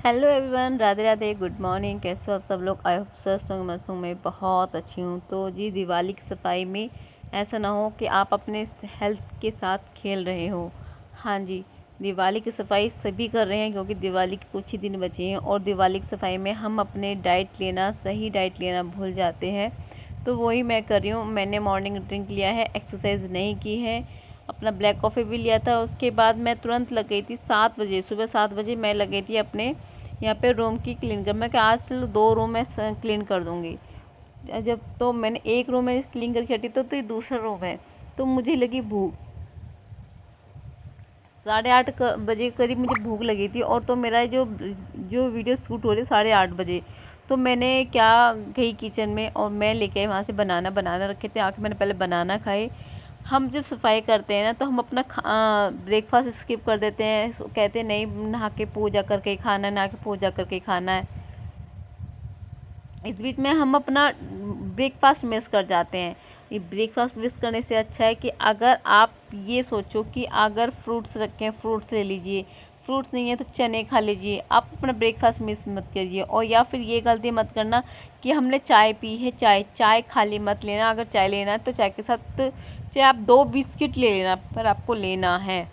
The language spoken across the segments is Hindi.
Hello everyone, Radhe Radhe, good morning. कैसे हो आप सब लोग? आई होप स्वस्थ होंगे, मस्त हूँ। मैं बहुत अच्छी हूँ। तो जी, दिवाली की सफाई में ऐसा ना हो कि आप अपने हेल्थ के साथ खेल रहे हो। हाँ जी, दिवाली की सफाई सभी कर रहे हैं क्योंकि दिवाली के कुछ ही दिन बचे हैं और दिवाली की सफाई में हम अपने सही डाइट लेना भूल जाते हैं। तो वही मैं कर रही हूँ। मैंने मॉर्निंग ड्रिंक लिया है, एक्सरसाइज नहीं की है, अपना ब्लैक कॉफ़ी भी लिया था। उसके बाद मैं तुरंत लग गई थी 7 बजे, सुबह 7 बजे मैं लग गई थी अपने यहाँ पे रूम की क्लीन कर। मैं कि आज चलो 2 रूम मैं क्लीन कर दूँगी। जब तो मैंने एक रूम में क्लीन करके हटी तो ये दूसरा रूम है। तो मुझे लगी भूख, 8:30 बजे करीब मुझे भूख लगी थी। और तो मेरा जो जो वीडियो शूट हो रही 8:30 बजे, तो मैंने क्या गई किचन में और मैं लेके आई वहाँ से बनाना रखे थे। आके मैंने पहले बनाना खाए। हम जब सफाई करते हैं ना तो हम अपना ब्रेकफास्ट स्किप कर देते हैं। कहते हैं नहीं, नहा के पूजा करके ही खाना है, नहा के पूजा करके ही खाना है। इस बीच में हम अपना ब्रेकफास्ट मिस कर जाते हैं। ये ब्रेकफास्ट मिस करने से अच्छा है कि अगर आप ये सोचो कि अगर फ्रूट्स रखे हैं, फ्रूट्स ले लीजिए। फ्रूट्स नहीं है तो चने खा लीजिए। आप अपना ब्रेकफास्ट मिस मत कीजिए। और या फिर ये गलती मत करना कि हमने चाय पी है, चाय खाली मत लेना। अगर चाय लेना है तो चाय के साथ चाहे आप 2 बिस्किट ले लेना, पर आपको लेना है।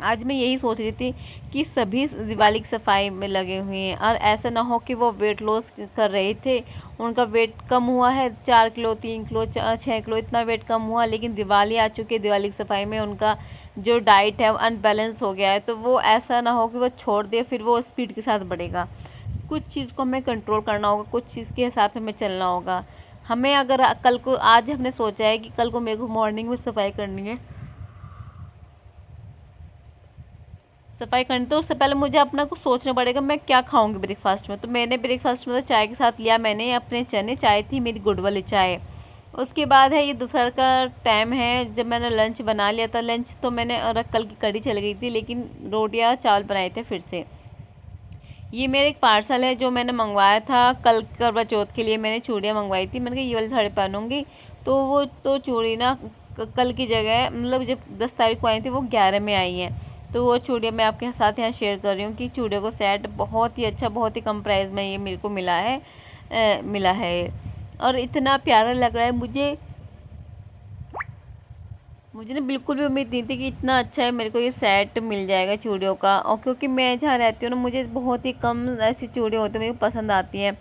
आज मैं यही सोच रही थी कि सभी दिवाली की सफाई में लगे हुए हैं और ऐसा ना हो कि वो वेट लॉस कर रहे थे, उनका वेट कम हुआ है 4 किलो, 3 किलो, 6 किलो, इतना वेट कम हुआ, लेकिन दिवाली आ चुकी है। दिवाली की सफाई में उनका जो डाइट है वो अनबैलेंस हो गया है। तो वो ऐसा ना हो कि वो छोड़ दे, फिर वो स्पीड के साथ बढ़ेगा। कुछ चीज़ को हमें कंट्रोल करना होगा, कुछ चीज़ के हिसाब से हमें चलना होगा। हमें अगर कल को, आज हमने सोचा है कि कल को मेरे को मॉर्निंग में सफाई करनी, तो उससे पहले मुझे अपना कुछ सोचना पड़ेगा मैं क्या खाऊंगी ब्रेकफास्ट में। तो मैंने ब्रेकफास्ट में तो चाय के साथ लिया मैंने अपने चने, चाय थी मेरी गुड़ वाली चाय। उसके बाद है ये दोपहर का टाइम है, जब मैंने लंच बना लिया था। लंच तो मैंने, और कल की कड़ी चल गई थी, लेकिन रोटियां चावल बनाए थे फिर से। ये मेरे एक पार्सल है जो मैंने मंगवाया था कल करवा चौथ के लिए। मैंने चूड़ियाँ मंगवाई थी, मैंने कहा ये वाली साड़ी पहनूंगी। तो वो तो चूड़ी ना कल की जगह, मतलब जब 10 तारीख को आई थी वो 11 में आई हैं। तो वो चूड़ियाँ मैं आपके साथ यहाँ शेयर कर रही हूँ कि चूड़ियों को सेट बहुत ही अच्छा, बहुत ही कम प्राइस में ये मेरे को मिला है। और इतना प्यारा लग रहा है मुझे ना बिल्कुल भी उम्मीद नहीं थी कि इतना अच्छा है मेरे को ये सेट मिल जाएगा चूड़ियों का। और क्योंकि मैं जहाँ रहती हूँ ना, मुझे बहुत ही कम ऐसी चूड़ियाँ होती हैं मेरे को पसंद आती हैं,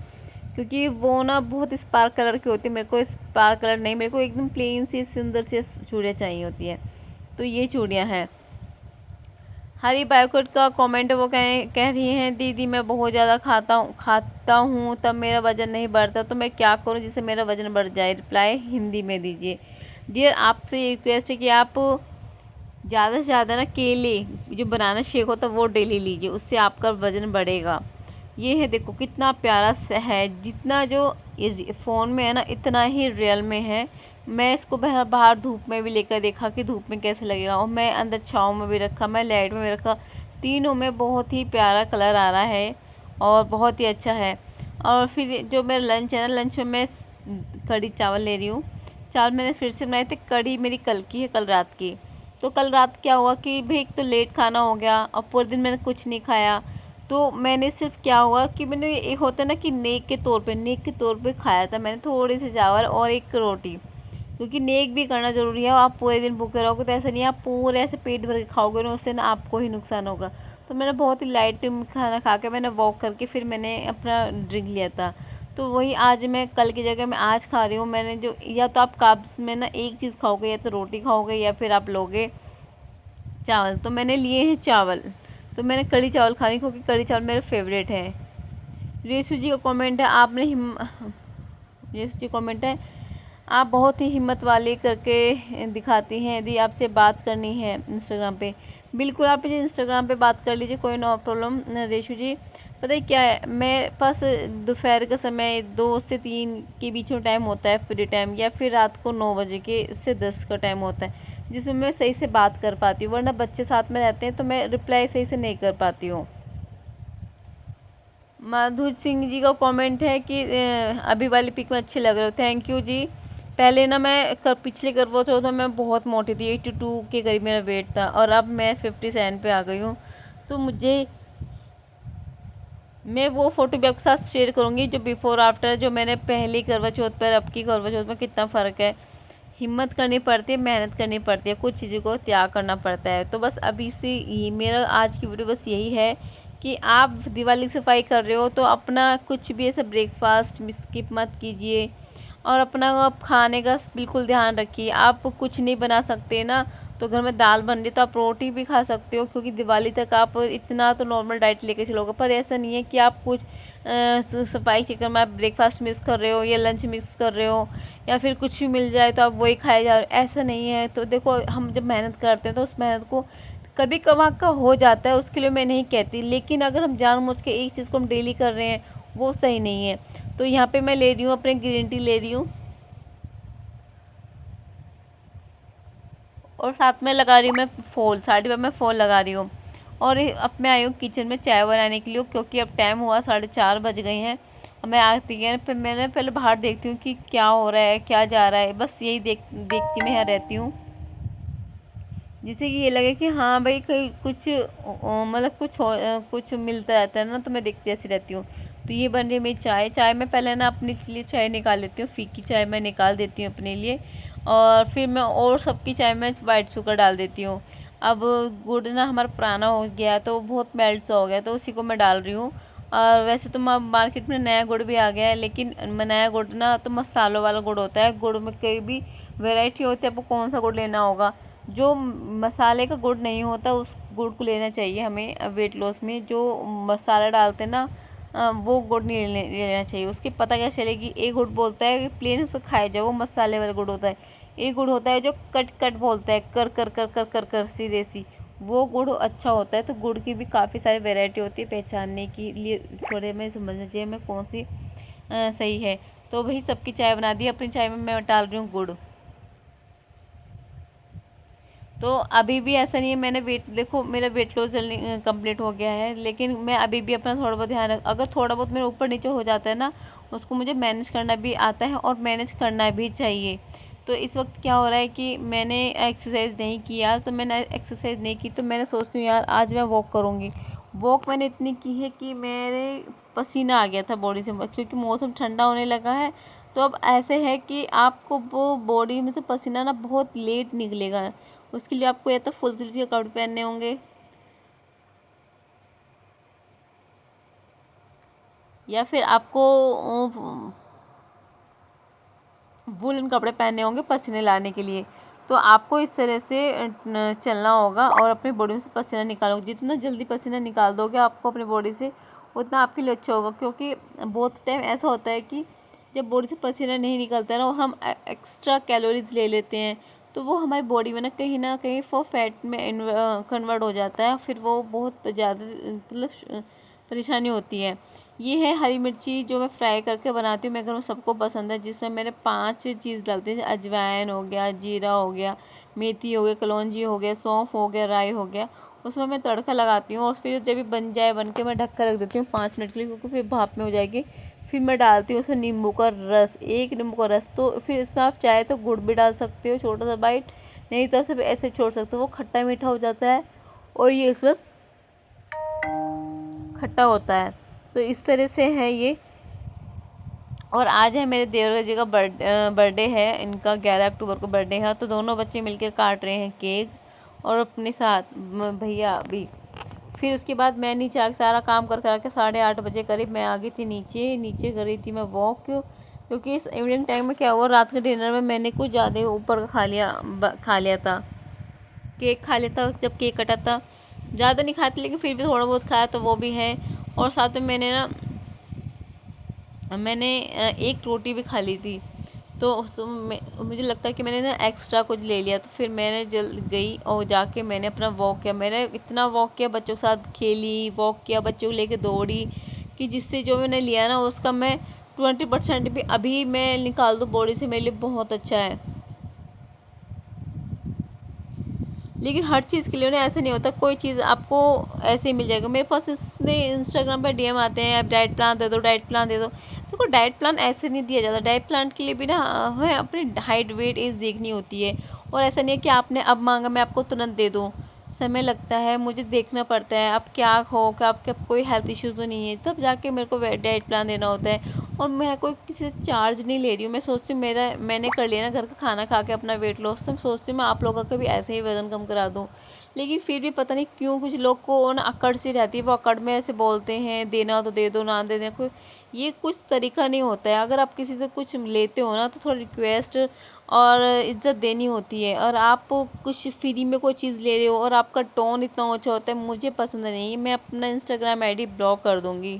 क्योंकि वो ना बहुत स्पार्क कलर की होती है। मेरे को स्पार्क कलर नहीं, मेरे को एकदम प्लेन सी सुंदर सी चूड़ियाँ चाहिए होती हैं। तो ये चूड़ियाँ हैं। हरी बायोकोट का कमेंट, वो कह रही हैं दीदी मैं बहुत ज़्यादा खाता हूँ तब मेरा वज़न नहीं बढ़ता, तो मैं क्या करूँ जिससे मेरा वज़न बढ़ जाए? रिप्लाई हिंदी में दीजिए। डियर, आपसे ये रिक्वेस्ट है कि आप ज़्यादा से ज़्यादा ना केले, जो बनाना शेक होता है वो डेली लीजिए, उससे आपका वज़न बढ़ेगा। ये है, देखो कितना प्यारा सा है। जितना जो फ़ोन में है ना, इतना ही रियल में है। मैं इसको बाहर धूप में भी लेकर देखा कि धूप में कैसे लगेगा, और मैं अंदर छाँव में भी रखा, मैं लाइट में भी रखा, तीनों में बहुत ही प्यारा कलर आ रहा है और बहुत ही अच्छा है। और फिर जो मेरा लंच है ना, लंच में मैं कढ़ी चावल ले रही हूँ। चावल मैंने फिर से बनाए थे, कढ़ी मेरी कल की है, कल रात की। तो कल रात क्या हुआ कि भाई एक तो लेट खाना हो गया और पूरे दिन मैंने कुछ नहीं खाया। तो मैंने सिर्फ क्या हुआ कि मैंने, एक होता है ना कि नेक के तौर पे खाया था मैंने थोड़े से चावल और एक रोटी, क्योंकि नेक भी करना ज़रूरी है। आप पूरे दिन भूखे रहोगे तो ऐसा नहीं है आप पूरे ऐसे पेट भर के खाओगे ना, उससे ना आपको ही नुकसान होगा। तो मैंने बहुत ही लाइट खाना खा के मैंने वॉक करके फिर मैंने अपना ड्रिंक लिया था। तो वही आज मैं कल की जगह मैं आज खा रही हूँ। मैंने जो, या तो आप कार्ब्स में ना एक चीज़ खाओगे, या तो रोटी खाओगे या फिर आप लोगे चावल। तो मैंने लिए हैं चावल, तो मैंने कढ़ी चावल खाने, क्योंकि कढ़ी चावल मेरे फेवरेट है। रेशु जी का कमेंट है, रेशु जी कमेंट है, आप बहुत ही हिम्मत वाली करके दिखाती हैं। यदि आपसे बात करनी है इंस्टाग्राम पे, बिल्कुल आप मुझे इंस्टाग्राम पे बात कर लीजिए, कोई नो प्रॉब्लम। रेशु जी, पता है क्या है, मेरे पास दोपहर का समय 2 से 3 के बीच में टाइम होता है फ्री टाइम, या फिर रात को 9 बजे के से 10 का टाइम होता है, जिसमें मैं सही से बात कर पाती हूँ। वरना बच्चे साथ में रहते हैं तो मैं रिप्लाई सही से नहीं कर पाती हूँ। माधुज सिंह जी का कमेंट है कि अभी वाली पिक में अच्छे लग रहे हो, थैंक यू जी। पहले ना मैं पिछले करवा चौथ में मैं बहुत मोटी थी, 82 के करीब मेरा वेट था, और अब मैं 57 पे आ गई हूँ। तो मैं वो फ़ोटो भी आपके साथ शेयर करूँगी, जो बिफ़ोर आफ्टर, जो मैंने पहली करवा चौथ पर अब की करवा चौथ में कितना फ़र्क है। हिम्मत करनी पड़ती है, मेहनत करनी पड़ती है, कुछ चीज़ों को त्याग करना पड़ता है। तो बस अभी से ही मेरा आज की वीडियो बस यही है कि आप दिवाली की सफाई कर रहे हो तो अपना कुछ भी ऐसा ब्रेकफास्ट स्किप मत कीजिए, और अपना आप खाने का बिल्कुल ध्यान रखिए। आप कुछ नहीं बना सकते ना, तो घर में दाल बन रही तो आप रोटी भी खा सकते हो, क्योंकि दिवाली तक आप इतना तो नॉर्मल डाइट लेके चलोगे। पर ऐसा नहीं है कि आप कुछ सफाई के चक्कर में आप ब्रेकफास्ट मिस कर रहे हो या लंच मिस कर रहे हो, या फिर कुछ भी मिल जाए तो आप वही खाए जा रहे हो, ऐसा नहीं है। तो देखो, हम जब मेहनत करते हैं तो उस मेहनत को कभी कभार का हो जाता है, उसके लिए मैं नहीं कहती, लेकिन अगर हम जानबूझ के एक चीज़ को हम डेली कर रहे हैं वो सही नहीं है। तो यहाँ पे मैं ले रही हूँ अपने ग्रीन टी ले रही हूँ, और साथ में लगा रही हूँ मैं फॉल, साड़ी पर मैं फॉल लगा रही हूँ। और अब मैं आई हूँ किचन में चाय बनाने के लिए, क्योंकि अब टाइम हुआ 4:30 बज गए हैं। अब मैं आती है फिर मैंने पहले बाहर देखती हूँ कि क्या हो रहा है, क्या जा रहा है, बस यही देखती मैं यहाँ रहती हूँ, जिससे कि ये लगे कि हाँ भाई कहीं कुछ मतलब कुछ मिलता रहता है ना, तो मैं देखती ऐसी रहती हूँ। तो ये बन रही है मेरी चाय मैं पहले ना अपने लिए चाय निकाल लेती हूँ, फीकी चाय मैं निकाल देती हूँ अपने लिए, और फिर मैं और सबकी चाय में वाइट शुगर डाल देती हूँ। अब गुड़ ना हमारा पुराना हो गया है, तो बहुत मेल्ट सा हो गया, तो उसी को मैं डाल रही हूँ। और वैसे तो मार्केट में नया गुड़ भी आ गया है, लेकिन नया गुड़ ना तो मसालों वाला गुड़ होता है। गुड़ में कई भी वैरायटी होती है, आपको कौन सा गुड़ लेना होगा। जो मसाले का गुड़ नहीं होता उस गुड़ को लेना चाहिए हमें वेट लॉस में। जो मसाला डालते हैं ना वो गुड़ नहीं लेना चाहिए। उसकी पता क्या चलेगी, एक गुड़ बोलता है कि प्लेन उसको खाया जाए, वो मसाले वाला गुड़ होता है। एक गुड़ होता है जो कट कट बोलता है, कर कर कर कर कर कर सीधे सी, वो गुड़ अच्छा होता है। तो गुड़ की भी काफ़ी सारी वैरायटी होती है, पहचानने के लिए थोड़े में समझना चाहिए मैं कौन सी सही है। तो वही सबकी चाय बना दी, अपनी चाय में मैं डाल रही हूँ गुड़। तो अभी भी ऐसा नहीं है, मैंने देखो मेरा वेट लॉस जल्दी कंप्लीट हो गया है, लेकिन मैं अभी भी अपना थोड़ा बहुत ध्यान अगर थोड़ा बहुत मेरे ऊपर नीचे हो जाता है ना, उसको मुझे मैनेज करना भी आता है और मैनेज करना भी चाहिए। तो इस वक्त क्या हो रहा है कि मैंने एक्सरसाइज नहीं किया, तो मैंने एक्सरसाइज नहीं की, तो मैंने सोचती हूँ यार आज मैं वॉक करूँगी। वॉक मैंने इतनी की है कि मेरे पसीना आ गया था बॉडी से, क्योंकि मौसम ठंडा होने लगा है। तो अब ऐसे है कि आपको वो बॉडी में से पसीना ना बहुत लेट निकलेगा। उसके लिए आपको या तो फुल स्लीव के कपड़े पहनने होंगे, या फिर आपको वूलन कपड़े पहनने होंगे पसीने लाने के लिए। तो आपको इस तरह से चलना होगा और अपनी बॉडी में से पसीना निकालोगे। जितना जल्दी पसीना निकाल दोगे आपको अपनी बॉडी से, उतना आपके लिए अच्छा होगा। क्योंकि बहुत टाइम ऐसा होता है कि जब बॉडी से पसीना नहीं निकलता है ना, और हम एक्स्ट्रा कैलोरीज ले लेते हैं, तो वो हमारी बॉडी में ना कहीं वो फैट में कन्वर्ट हो जाता है, फिर वो बहुत ज़्यादा मतलब परेशानी होती है। ये है हरी मिर्ची, जो मैं फ्राई करके बनाती हूँ, मेरे घर में सबको पसंद है, जिसमें मैंने 5 चीज़ डालती है। अजवाइन हो गया, जीरा हो गया, मेथी हो गया, कलौंजी हो गया, सौंफ हो गया, राई हो गया। उसमें मैं तड़का लगाती हूँ, और फिर जब ये बन जाए बन के मैं ढक कर रख देती हूँ 5 मिनट के लिए, क्योंकि फिर भाप में हो जाएगी। फिर मैं डालती हूँ उसमें नींबू का रस, 1 नींबू का रस। तो फिर इसमें आप चाहे तो गुड़ भी डाल सकते हो, छोटा सा बाइट, नहीं तो सिर्फ ऐसे छोड़ सकते हो, वो खट्टा मीठा हो जाता है और ये इस वक्त खट्टा होता है। तो इस तरह से है ये। और आज है मेरे देवर जी का बर्थडे है, इनका 11 अक्टूबर को बर्थडे है। तो दोनों बच्चे मिलके काट रहे हैं केक, और अपने साथ भैया भी। फिर उसके बाद मैं नीचे आके सारा काम कर के 8:30 बजे करीब मैं आ गई थी नीचे कर रही थी मैं वॉक। क्योंकि इस इवनिंग टाइम में क्या हुआ, रात के डिनर में मैंने कुछ ज़्यादा ऊपर का खा लिया था, केक खा लिया था जब केक कटा था। ज़्यादा नहीं खाती, लेकिन फिर भी थोड़ा बहुत खाया तो वो भी है। और साथ में मैंने एक रोटी भी खा ली थी। तो मुझे लगता है कि मैंने ना एक्स्ट्रा कुछ ले लिया। तो फिर मैंने जल्द गई और जाके मैंने अपना वॉक किया। मैंने इतना वॉक किया, बच्चों के साथ खेली, वॉक किया, बच्चों को लेके दौड़ी, कि जिससे जो मैंने लिया ना उसका मैं 20% भी अभी मैं निकाल दूँ बॉडी से, मेरे लिए बहुत अच्छा है। लेकिन हर चीज़ के लिए ना ऐसा नहीं होता, कोई चीज़ आपको ऐसे ही मिल जाएगा। मेरे पास इसमें इंस्टाग्राम पर डीएम आते हैं, आप डाइट प्लान दे दो, डाइट प्लान दे दो। देखो डाइट प्लान ऐसे नहीं दिया जाता, डाइट प्लान के लिए भी ना हमें अपनी हाइट वेट एज देखनी होती है। और ऐसा नहीं है कि आपने अब मांगा मैं आपको तुरंत दे दूँ। समय लगता है, मुझे देखना पड़ता है अब क्या हो, क्या आपके कोई हेल्थ इश्यू तो नहीं है, तब जाके मेरे को डाइट प्लान देना होता है। और मैं कोई किसी से चार्ज नहीं ले रही हूँ। मैं सोचती हूँ मेरा मैंने कर लिया ना घर का खाना खा के अपना वेट लॉस, तो मैं सोचती हूँ मैं आप लोगों का भी ऐसे ही वज़न कम करा दूँ। लेकिन फिर भी पता नहीं क्यों कुछ लोग को ना अकड़ सी रहती है, वो अकड़ में ऐसे बोलते हैं देना तो दे दो, ना दे देना कोई, ये कुछ तरीका नहीं होता है। अगर आप किसी से कुछ लेते हो ना तो थोड़ा रिक्वेस्ट और इज़्ज़त देनी होती है। और आप कुछ फ्री में कोई चीज़ ले रहे हो और आपका टोन इतना ऊँचा होता है, मुझे पसंद नहीं है। मैं अपना इंस्टाग्राम आईडी ब्लॉक कर दूँगी।